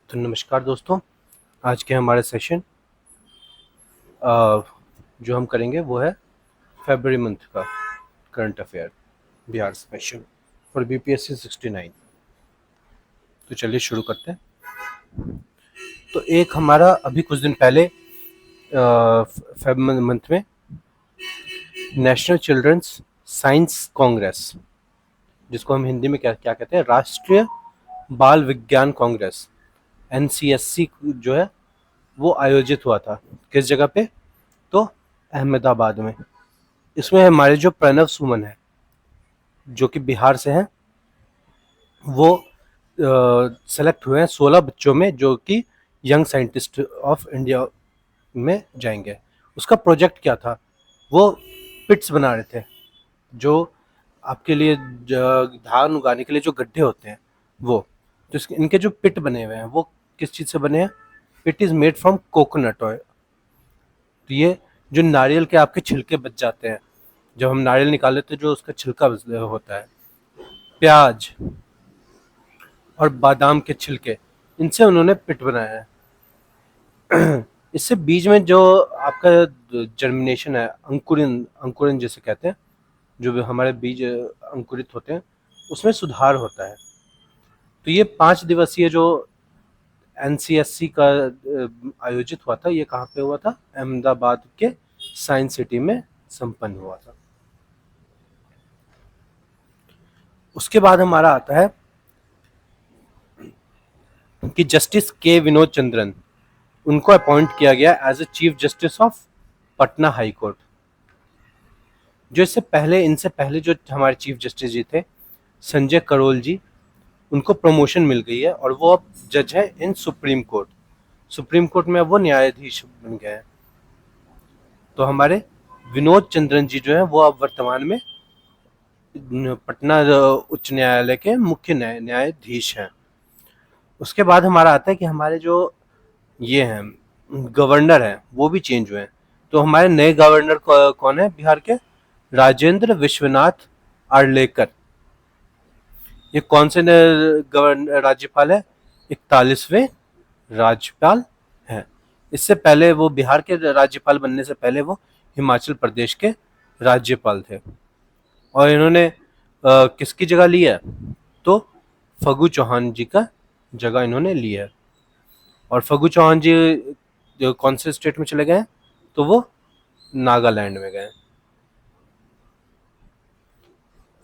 तो नमस्कार दोस्तों, आज के हमारे सेशन जो हम करेंगे वो है फरवरी मंथ का current affair Bihar special for BPSC 69। तो चलिए शुरू करते हैं। तो एक हमारा अभी कुछ दिन पहले फेब मंथ में नेशनल चिल्ड्रंस साइंस कांग्रेस, जिसको हम हिंदी में क्या क्या कहते हैं, राष्ट्रीय बाल विज्ञान कांग्रेस, एनसीएससी जो है वो आयोजित हुआ था। किस जगह पे? तो अहमदाबाद में। इसमें हमारे जो प्रणव सुमन है जो कि बिहार से हैं, वो सेलेक्ट हुए हैं 16 बच्चों में जो कि यंग साइंटिस्ट ऑफ इंडिया में जाएंगे। उसका प्रोजेक्ट क्या था? वो पिट्स बना रहे थे, जो आपके लिए धान उगाने के लिए जो गड्ढे होते हैं वो, तो इनके जो पिट बने हुए हैं वो किस चीज़ से बने हैं? It is made from coconut oil. तो ये जो नारियल के आपके छिलके बच जाते हैं, जब हम नारियल निकाल लेते हैं जो उसका छिलका होता है, प्याज और बादाम के छिलके, इनसे उन्होंने पिट बनाया है। इससे बीज में जो आपका जर्मिनेशन है, अंकुरन अंकुरन जिसे कहते हैं, जो भी हमारे बीज अंकुरित होते हैं उसमें सुधार होता है। तो ये 5 दिवसीय जो एनसीएससी का आयोजित हुआ था, ये कहाँ पे हुआ था? अहमदाबाद के साइंस सिटी में संपन्न हुआ था। उसके बाद हमारा आता है कि जस्टिस के विनोद चंद्रन, उनको अपॉइंट किया गया as a chief justice of Patna high court. जो इनसे पहले जो हमारे चीफ जस्टिस जी थे, संजय करोल जी, उनको प्रमोशन मिल गई है और वो अब जज है इन सुप्रीम कोर्ट। सुप्रीम कोर्ट में वो न्यायाधीश बन गए हैं। तो हमारे विनोद चंद्रन जी जो है वो अब वर्तमान में पटना उच्च न्यायालय के मुख्य न्यायाधीश हैं। उसके बाद हमारा आता है कि हमारे जो ये हैं गवर्नर हैं वो भी चेंज हुए हैं। तो हमारे नए गवर्नर कौन है बिहार के? राजेंद्र विश्वनाथ आर्लेकर। ये कौन से गवर्नर राज्यपाल है? 41वें राज्यपाल हैं। इससे पहले वो बिहार के राज्यपाल बनने से पहले वो हिमाचल प्रदेश के राज्यपाल थे। और इन्होंने किसकी जगह ली है? तो फगू चौहान जी का जगह इन्होंने ली है। और फगू चौहान जी जो कौन से स्टेट में चले गए हैं? तो वो नागालैंड में गए।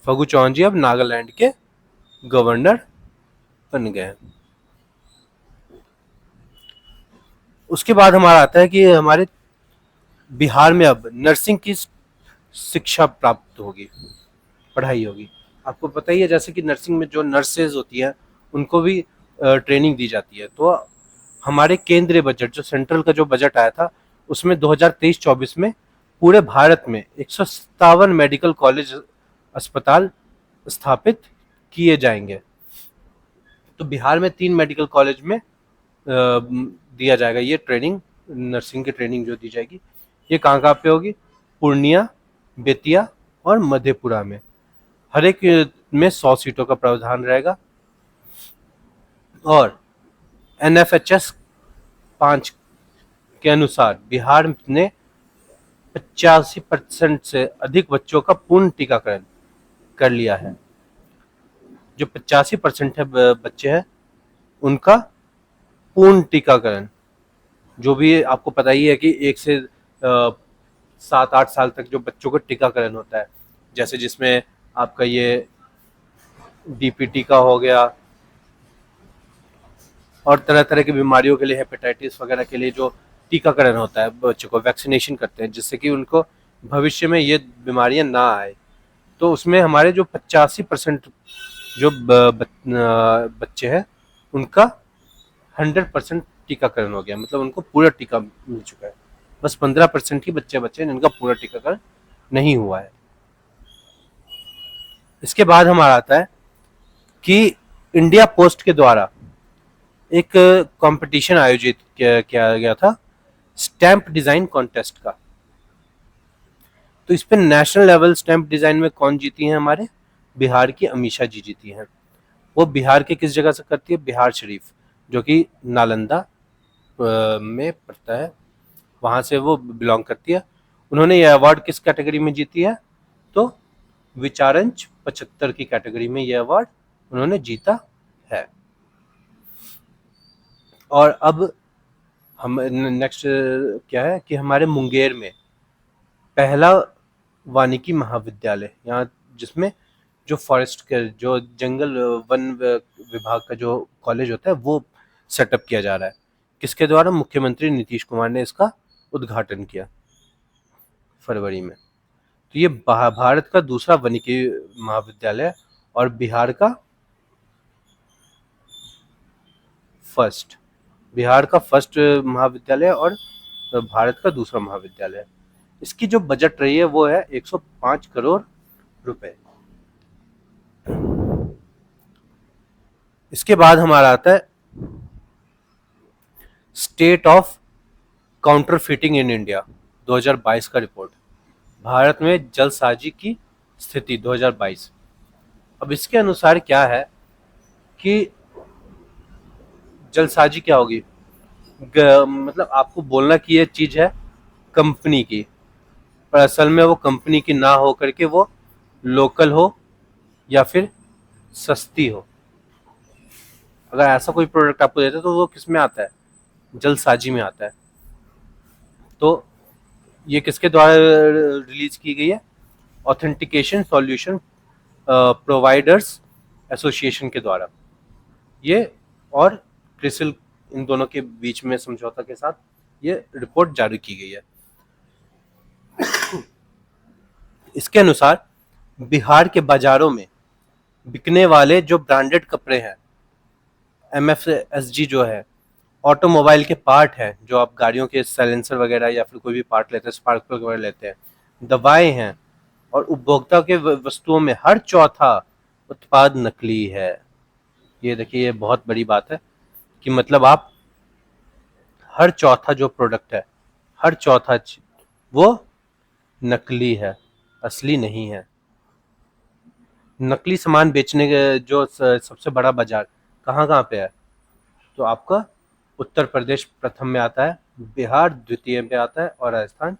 फगू चौहान जी अब नागालैंड के गवर्नर बन गए। उसके बाद हमारा आता है कि हमारे बिहार में अब नर्सिंग की शिक्षा प्राप्त होगी, पढ़ाई होगी। आपको पता ही है जैसे कि नर्सिंग में जो नर्सेज होती हैं उनको भी ट्रेनिंग दी जाती है। तो हमारे केंद्रीय बजट, जो सेंट्रल का जो बजट आया था, उसमें 2023-24 में पूरे भारत में 157 मेडिकल कॉलेज अस्पताल स्थापित किए जाएंगे। तो बिहार में 3 मेडिकल कॉलेज में दिया जाएगा ये ट्रेनिंग, नर्सिंग की ट्रेनिंग जो दी जाएगी। ये कहाँ कहाँ पे होगी? पूर्णिया, बेतिया और मधेपुरा में। हर एक में 100 सीटों का प्रावधान रहेगा। और NFHS 5 के अनुसार बिहार ने 85% से अधिक बच्चों का पूर्ण टीकाकरण कर लिया है। जो 85% है बच्चे हैं उनका पूर्ण टीकाकरण, जो भी आपको पता ही है कि 1 से 7-8 साल तक जो बच्चों का टीकाकरण होता है, जैसे जिसमें आपका ये डीपीटी का हो गया और तरह तरह की बीमारियों के लिए, हेपेटाइटिस वगैरह के लिए जो टीकाकरण होता है, बच्चों को वैक्सीनेशन करते हैं जिससे कि उनको भविष्य में ये बीमारियां ना आए। तो उसमें हमारे जो 85% जो बच्चे हैं उनका 100% टीकाकरण हो गया, मतलब उनको पूरा टीका मिल चुका है। बस 15% ही बच्चे हैं जिनका पूरा टीकाकरण नहीं हुआ है। इसके बाद हमारा आता है कि इंडिया पोस्ट के द्वारा एक कंपटीशन आयोजित किया गया था स्टैंप डिजाइन कॉन्टेस्ट का। तो इस पे नेशनल लेवल स्टैंप डिजाइन में कौन जीती हैं? हमारे बिहार की अमीषा जी जीती हैं। वो बिहार के किस जगह से करती है? बिहार शरीफ। जो कि नालंदा में पड़ता है, वहाँ से वो बिलोंग करती है। उन्होंने ये अवार्ड किस कैटेगरी में जीती है? तो विचारंच 75 की कैटेगरी में ये अवार्ड उन्होंने जीता है। और अब हम नेक्स्ट क्या है कि हमारे मुंगेर में पहला वानिकी महाविद्यालय, यहाँ जिसमें जो फॉरेस्ट के जो जंगल वन विभाग का जो कॉलेज होता है वो सेटअप किया जा रहा है। किसके द्वारा? मुख्यमंत्री नीतीश कुमार ने इसका उद्घाटन किया फरवरी में। तो ये भारत का दूसरा वानिकी महाविद्यालय और बिहार का फर्स्ट, बिहार का फर्स्ट महाविद्यालय और भारत का दूसरा महाविद्यालय। इसकी जो बजट रही है वो है 105 करोड़ रुपए। इसके बाद हमारा आता है state of counterfeiting in India 2022 का रिपोर्ट, भारत में जलसाजी की स्थिति 2022। अब इसके अनुसार क्या है कि जलसाजी क्या होगी? मतलब आपको बोलना कि ये चीज है कंपनी की, पर असल में वो कंपनी की ना हो करके वो लोकल हो या फिर सस्ती हो। अगर ऐसा कोई प्रोडक्ट आपको देता है तो वो किस में आता है? जलसाजी में आता है। तो ये किसके द्वारा रिलीज की गई है? ऑथेंटिकेशन सॉल्यूशन प्रोवाइडर्स एसोसिएशन के द्वारा। ये और क्रिसिल, इन दोनों के बीच में समझौता के साथ ये रिपोर्ट जारी की गई है। इसके अनुसार बिहार के बाजारों में बिकने वाले जो ब्रांडेड कपड़े हैं, MFSG जो है, ऑटोमोबाइल के पार्ट हैं, जो आप गाड़ियों के साइलेंसर वगैरह या फिर कोई भी पार्ट लेते हैं, स्पार्क प्लग वगैरह लेते हैं, दवाएं हैं, और उपभोक्ता के वस्तुओं में हर चौथा उत्पाद नकली है। ये देखिए, ये बहुत बड़ी बात है कि मतलब आप हर चौथा जो प्रोडक्ट है, हर चौथा वो नकली है, असली नहीं है। नकली सामान बेचने के जो सबसे बड़ा बाजार कहाँ कहाँ पे है? तो आपका उत्तर प्रदेश प्रथम में आता है, बिहार द्वितीय पे आता है और राजस्थान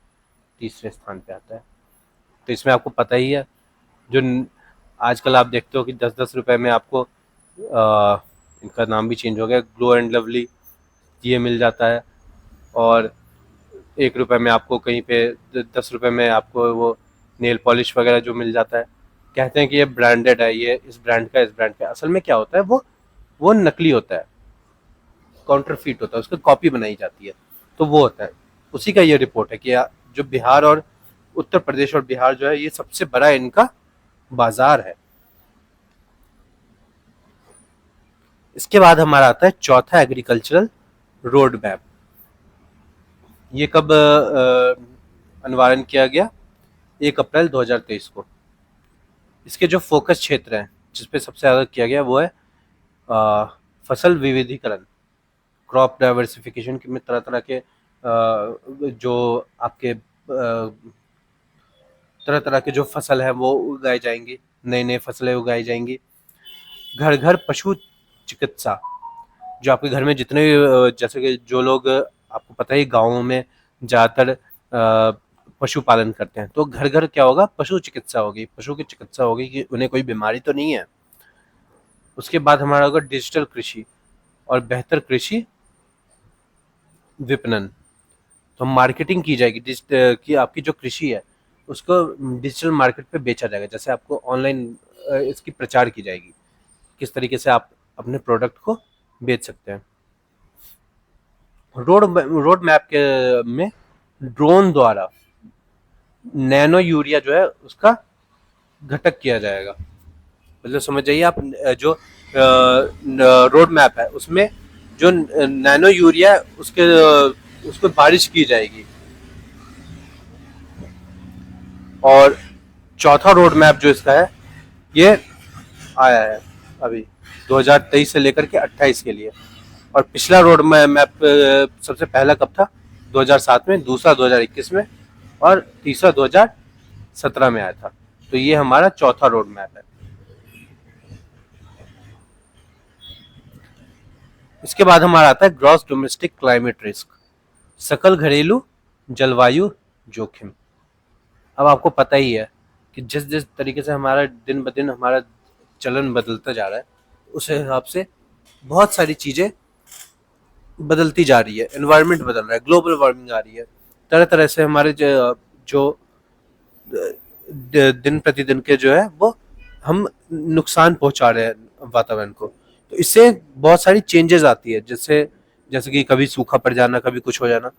तीसरे स्थान पे आता है। तो इसमें आपको पता ही है, जो आजकल आप देखते हो कि 10-10 रुपए में आपको इनका नाम भी चेंज हो गया, ग्लो एंड लवली, ये मिल जाता है। और 1 रुपए में आपको कहीं पे 10 रुपए में आपको वो नेल पॉलिश वगैरह जो मिल जाता है। कहते हैं कि ये ब्रांडेड है, ये इस ब्रांड का, इस ब्रांड का। असल में क्या होता है, वो नकली होता है, काउंटरफीट होता है, उसकी कॉपी बनाई जाती है, तो वो होता है। उसी का ये रिपोर्ट है कि जो बिहार और उत्तर प्रदेश और बिहार जो है, ये सबसे बड़ा इनका बाजार है। इसके बाद हमारा आता है चौथा एग्रीकल्चरल रोड मैप। ये कब अनिवार्य किया गया? 1 अप्रैल 2023 को। इसके जो फोकस क्षेत्र हैं, जिसपे सबसे ज़्यादा किया गया, वो है फसल विविधीकरण, क्रॉप डाइवर्सिफिकेशन में तरह तरह के जो आपके तरह तरह के जो फसल है वो उगाई जाएंगी, नई नई फसलें उगाई जाएंगी। घर घर पशु चिकित्सा, जो आपके घर में जितने जैसे कि जो लोग, आपको पता ही गाँवों में ज़्यादातर पशुपालन करते हैं, तो घर घर क्या होगा? पशु चिकित्सा होगी, पशु की चिकित्सा होगी कि उन्हें कोई बीमारी तो नहीं है। उसके बाद हमारा होगा डिजिटल कृषि और बेहतर कृषि विपणन। तो मार्केटिंग की जाएगी कि आपकी जो कृषि है उसको डिजिटल मार्केट पे बेचा जाएगा। जैसे आपको ऑनलाइन इसकी प्रचार की जाएगी, किस तरीके से आप अपने प्रोडक्ट को बेच सकते हैं। रोड मैप के में ड्रोन द्वारा नैनो यूरिया जो है उसका घटक किया जाएगा। मतलब समझ जाइए आप, जो रोड मैप है उसमें जो नैनो यूरिया है उसको बारिश की जाएगी। और चौथा रोड मैप जो इसका है, ये आया है अभी 2023 से लेकर के 28 के लिए। और पिछला रोड मैप सबसे पहला कब था? 2007 में, दूसरा 2021 में और तीसरा 2017 में आया था। तो ये हमारा चौथा रोड मैप है। इसके बाद हमारा आता है ग्रॉस डोमेस्टिक क्लाइमेट रिस्क, सकल घरेलू जलवायु जोखिम। अब आपको पता ही है कि जिस जिस तरीके से हमारा दिन ब दिन हमारा चलन बदलता जा रहा है, उस हिसाब से बहुत सारी चीजें बदलती जा रही है, एनवायरनमेंट बदल रहा है, ग्लोबल वार्मिंग आ रही है, तरह तरह से हमारे जो दिन प्रतिदिन के जो है वो हम नुकसान पहुंचा रहे हैं वातावरण को। तो इससे बहुत सारी चेंजेस आती है, जैसे कि कभी सूखा पड़ जाना, कभी कुछ हो जाना।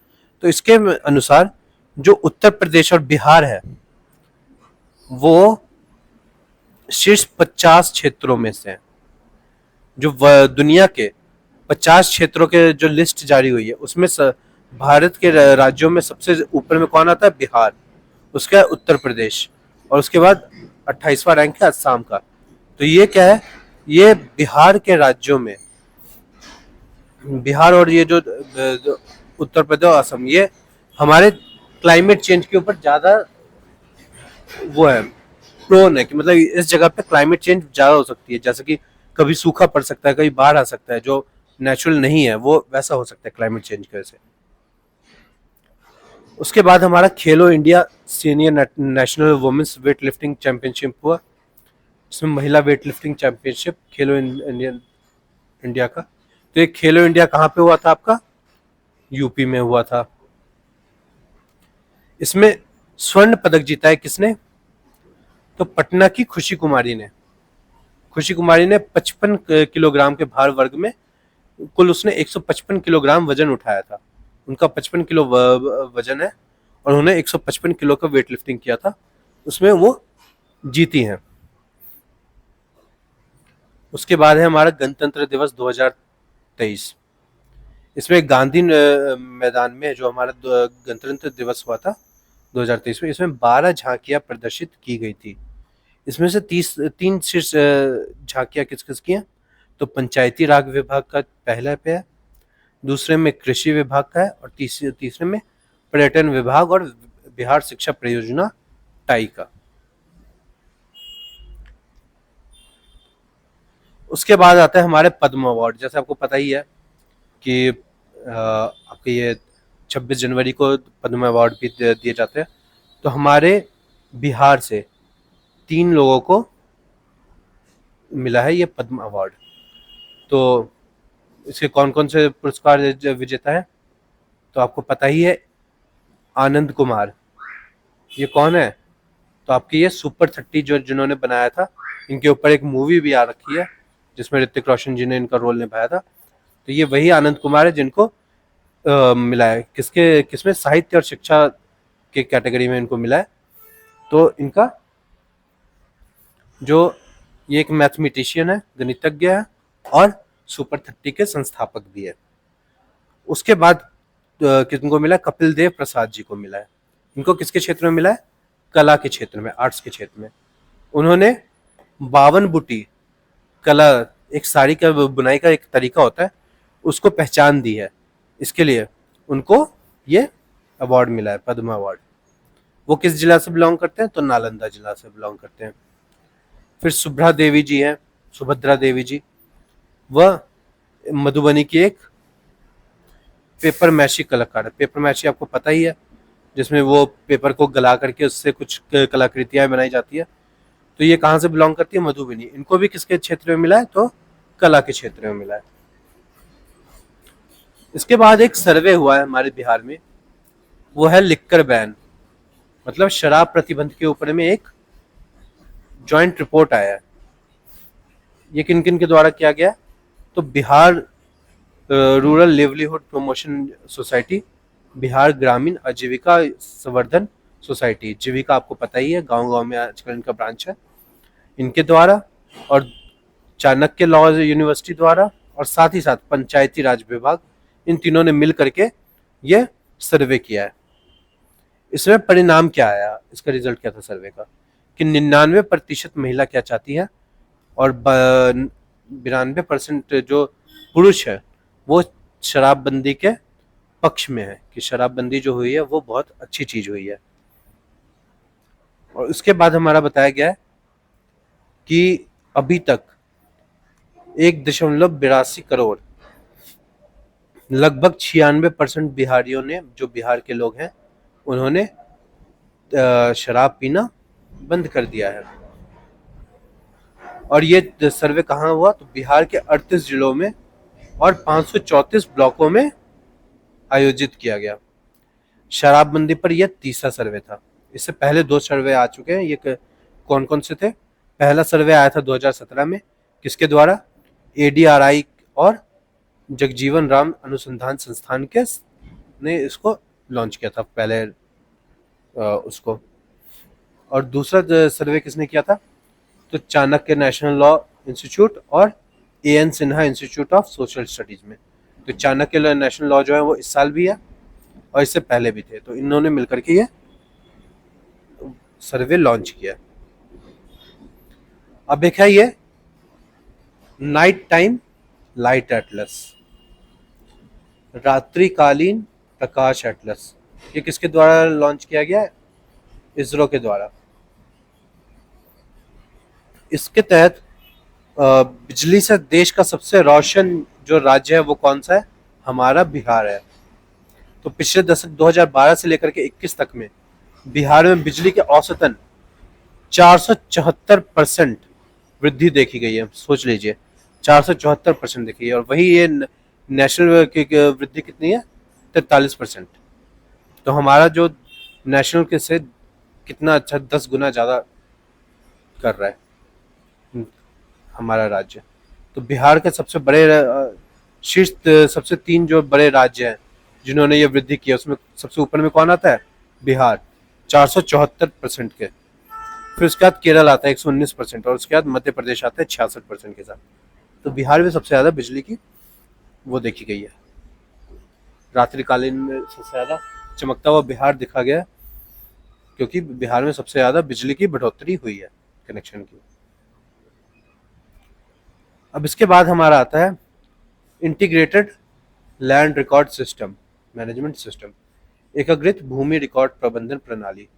तो इसके अनुसार जो उत्तर प्रदेश और बिहार है वो शीर्ष 50 क्षेत्रों में से है। जो दुनिया के 50 क्षेत्रों के जो लिस्ट जारी हुई है उसमें भारत के राज्यों में सबसे ऊपर में कौन आता है? बिहार, उसका उत्तर प्रदेश, और उसके बाद 28वां रैंक है असम का। तो ये क्या है, ये बिहार के राज्यों में, बिहार और ये जो उत्तर प्रदेश और असम, ये हमारे क्लाइमेट चेंज के ऊपर ज्यादा वो है, प्रोन है, कि मतलब इस जगह पे क्लाइमेट चेंज ज्यादा हो सकती है। जैसे कि कभी सूखा पड़ सकता है, कभी बाढ़ आ सकता है, जो नेचुरल नहीं है वो वैसा हो सकता है क्लाइमेट चेंज की वजह से। उसके बाद हमारा Khelo India senior national women's weight lifting championship हुआ। इसमें महिला weight lifting championship Khelo Indian India का। तो ये खेलो इंडिया कहाँ पे हुआ था आपका? यूपी में हुआ था। इसमें स्वर्ण पदक जीता है किसने? तो पटना की खुशी कुमारी ने। खुशी कुमारी ने 55 किलोग्राम के भार वर्ग में कुल उसने 155 किलोग्राम वजन उठाया था। उनका 55 किलो वजन है और उन्होंने 155 किलो का वेट लिफ्टिंग किया था, उसमें वो जीती हैं। उसके बाद है हमारा गणतंत्र दिवस 2023। इसमें गांधी मैदान में जो हमारा गणतंत्र दिवस हुआ था 2023 में, इसमें 12 झांकियां प्रदर्शित की गई थी। इसमें से 3 शीर्ष झांकियां किस किस की हैं? तो पंचायती राज विभाग का पहले पे है, दूसरे में कृषि विभाग का है, और तीसरे में पर्यटन विभाग और बिहार शिक्षा परियोजना टाई का। उसके बाद आता है हमारे पद्म अवार्ड। जैसे आपको पता ही है कि आपके ये 26 जनवरी को पद्म अवार्ड भी दिए जाते हैं। तो हमारे बिहार से 3 लोगों को मिला है ये पद्म अवार्ड। तो इसके कौन कौन से पुरस्कार विजेता है? तो आपको पता ही है, आनंद कुमार, ये कौन है? तो आपकी ये सुपर 30 जो जिन्होंने बनाया था, इनके ऊपर एक मूवी भी आ रखी है जिसमें ऋतिक रोशन जी ने इनका रोल निभाया था। तो ये वही आनंद कुमार है जिनको मिला है, किसमें? साहित्य और शिक्षा के कैटेगरी में इनको मिला है। तो इनका जो ये एक मैथमेटिशियन है, गणितज्ञ है, और सुपर 30 के संस्थापक भी है। उसके बाद किनको मिला? कपिल देव प्रसाद जी को मिला है। इनको किसके क्षेत्र में मिला है? कला के क्षेत्र में, आर्ट्स के क्षेत्र में। उन्होंने 52 बूटी कला, एक साड़ी का बुनाई का एक तरीका होता है, उसको पहचान दी है। इसके लिए उनको ये अवार्ड मिला है, पद्म अवार्ड। वो किस जिला से बिलोंग करते हैं? तो नालंदा जिला से बिलोंग करते हैं। फिर सुभद्रा देवी जी हैं, सुभद्रा देवी जी, वह मधुबनी की एक पेपर मैशी कलाकार है। पेपर मैशी आपको पता ही है, जिसमें वो पेपर को गला करके उससे कुछ कलाकृतियां बनाई जाती है। तो ये कहाँ से बिलोंग करती है? मधुबनी। इनको भी किसके क्षेत्र में मिला है? तो कला के क्षेत्र में मिला है। इसके बाद एक सर्वे हुआ है हमारे बिहार में, वो है लिक्कर बैन, मतलब शराब प्रतिबंध के ऊपर में एक जॉइंट रिपोर्ट आया है। ये किन किन के द्वारा किया गया? तो Bihar rural livelihood promotion society, Bihar ग्रामीण आजीविका संवर्धन सोसाइटी, जीविका आपको पता ही है, गांव गांव में आजकल इनका ब्रांच है, इनके द्वारा, और चाणक्य लॉ यूनिवर्सिटी द्वारा, और साथ ही साथ पंचायती राज विभाग, इन तीनों ने मिल करके ये सर्वे किया है। इसमें परिणाम क्या आया? इसका रिजल्ट क्या था सर्वे का? कि 99% महिला क्या चाहती है, और 92% जो पुरुष है वो शराबबंदी के पक्ष में है, कि शराबबंदी जो हुई है वो बहुत अच्छी चीज हुई है। और उसके बाद हमारा बताया गया है कि अभी तक 1.82 करोड़ लगभग 96% बिहारियों ने, जो बिहार के लोग हैं, उन्होंने शराब पीना बंद कर दिया है। और ये सर्वे कहाँ हुआ? तो बिहार के 38 जिलों में और 534 ब्लॉकों में आयोजित किया गया। शराबबंदी पर यह तीसरा सर्वे था। इससे पहले 2 सर्वे आ चुके हैं। ये कौन कौन से थे? पहला सर्वे आया था 2017 में, किसके द्वारा? ADRI और जगजीवन राम अनुसंधान संस्थान के ने इसको लॉन्च किया था पहले उसको। और दूसरा सर्वे किसने किया था? तो चाणक्य नेशनल लॉ इंस्टीट्यूट और AN Sinha institute of social studies में। तो चाणक्य नेशनल लॉ जो है वो इस साल भी है और इससे पहले भी थे, तो इन्होंने मिलकर के ये सर्वे लॉन्च किया। अब एक है ये नाइट टाइम लाइट एटलस, रात्रिकालीन प्रकाश एटलस। ये किसके द्वारा लॉन्च किया गया है? इसरो के द्वारा। इसके तहत बिजली से देश का सबसे रोशन जो राज्य है वो कौन सा है? हमारा बिहार है। तो पिछले दशक 2012 से लेकर के 21 तक में बिहार में बिजली के औसतन 474% वृद्धि देखी गई है। सोच लीजिए, 474% देखी है। और वही ये नेशनल की वृद्धि कितनी है? 43%। तो हमारा जो नेशनल के से कितना अच्छा 10 गुना ज़्यादा कर रहा है हमारा राज्य। तो बिहार के सबसे बड़े शीर्ष सबसे 3 जो बड़े राज्य हैं जिन्होंने ये वृद्धि की है, उसमें सबसे ऊपर में कौन आता है? बिहार, 474% के। फिर उसके बाद केरल आता है 119% और उसके बाद मध्य प्रदेश आता है 66% के साथ। तो बिहार में सबसे ज़्यादा बिजली की वो देखी गई है। रात्रिकालीन में सबसे ज़्यादा चमकता हुआ बिहार दिखा गया क्योंकि बिहार में सबसे ज़्यादा बिजली की बढ़ोतरी हुई है, कनेक्शन की। अब इसके बाद हमारा आता है integrated land record system management system, एकीकृत भूमि रिकॉर्ड प्रबंधन प्रणाली।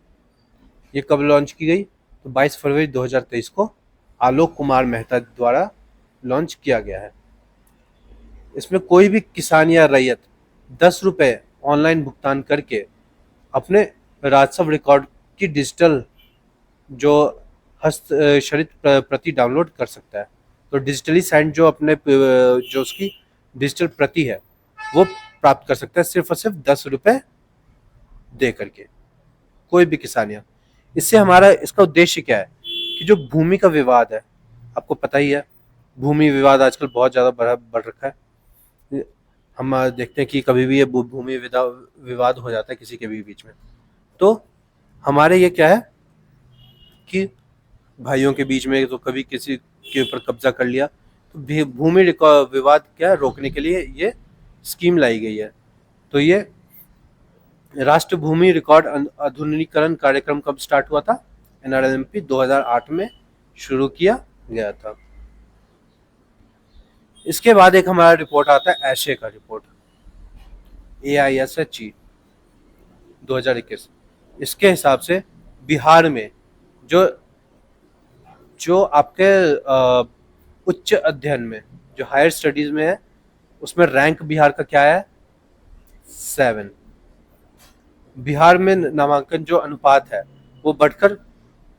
ये कब लॉन्च की गई? तो 22 फरवरी 2023 को आलोक कुमार मेहता द्वारा लॉन्च किया गया है। इसमें कोई भी किसान या रैयत 10 रुपये ऑनलाइन भुगतान करके अपने राजस्व रिकॉर्ड की डिजिटल जो हस्तक्षरित प्रति डाउनलोड कर सकता है। तो डिजिटली साइंड जो अपने जो उसकी डिजिटल प्रति है वो प्राप्त कर सकता है सिर्फ और सिर्फ 10 रुपये दे करके, कोई भी किसान। या इससे हमारा इसका उद्देश्य क्या है कि जो भूमि का विवाद है, आपको पता ही है भूमि विवाद आजकल बहुत ज़्यादा बढ़ रखा है। हम देखते हैं कि कभी भी ये भूमि विवाद हो जाता है किसी के भी बीच में। तो हमारे ये क्या है कि भाइयों के बीच में तो कभी किसी के ऊपर कब्जा कर लिया, तो भूमि विवाद क्या रोकने के लिए ये स्कीम लाई गई है। तो ये राष्ट्र भूमि रिकॉर्ड आधुनिकीकरण कार्यक्रम कब स्टार्ट हुआ था? NRLMP 2008 में शुरू किया गया था। इसके बाद एक हमारा रिपोर्ट आता है एशे का रिपोर्ट, AISHE 2021। इसके हिसाब से बिहार में जो जो आपके उच्च अध्ययन में जो हायर स्टडीज में है उसमें रैंक बिहार का क्या है? 7। बिहार में नामांकन जो अनुपात है वो बढ़कर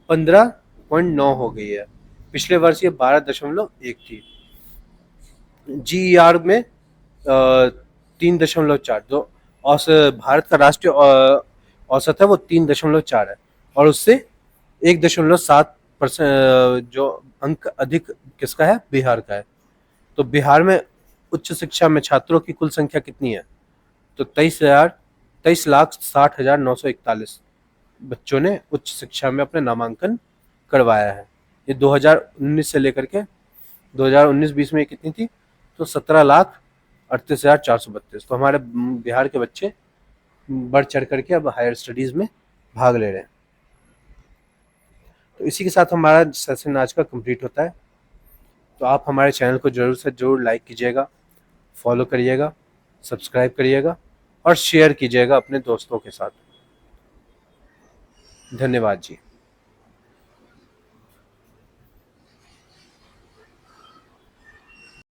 15.9 हो गई है। पिछले वर्ष ये 12.1 थी। GER में 3.4, जो भारत का राष्ट्रीय औसत है वो 3.4 है और उससे 1.7% जो अंक अधिक किसका है? बिहार का है। तो बिहार में उच्च शिक्षा में छात्रों की कुल संख्या कितनी है? तो 23,60,941 बच्चों ने उच्च शिक्षा में अपने नामांकन करवाया है। ये 2019 से लेकर के 2019-20 में कितनी थी? तो 17,38,432। तो हमारे बिहार के बच्चे बढ़ चढ़ करके अब हायर स्टडीज़ में भाग ले रहे हैं। तो इसी के साथ हमारा सेशन आज का कंप्लीट होता है। तो आप हमारे चैनल को ज़रूर से ज़रूर लाइक कीजिएगा, फॉलो करिएगा, सब्सक्राइब करिएगा और शेयर कीजिएगा अपने दोस्तों के साथ। धन्यवाद जी।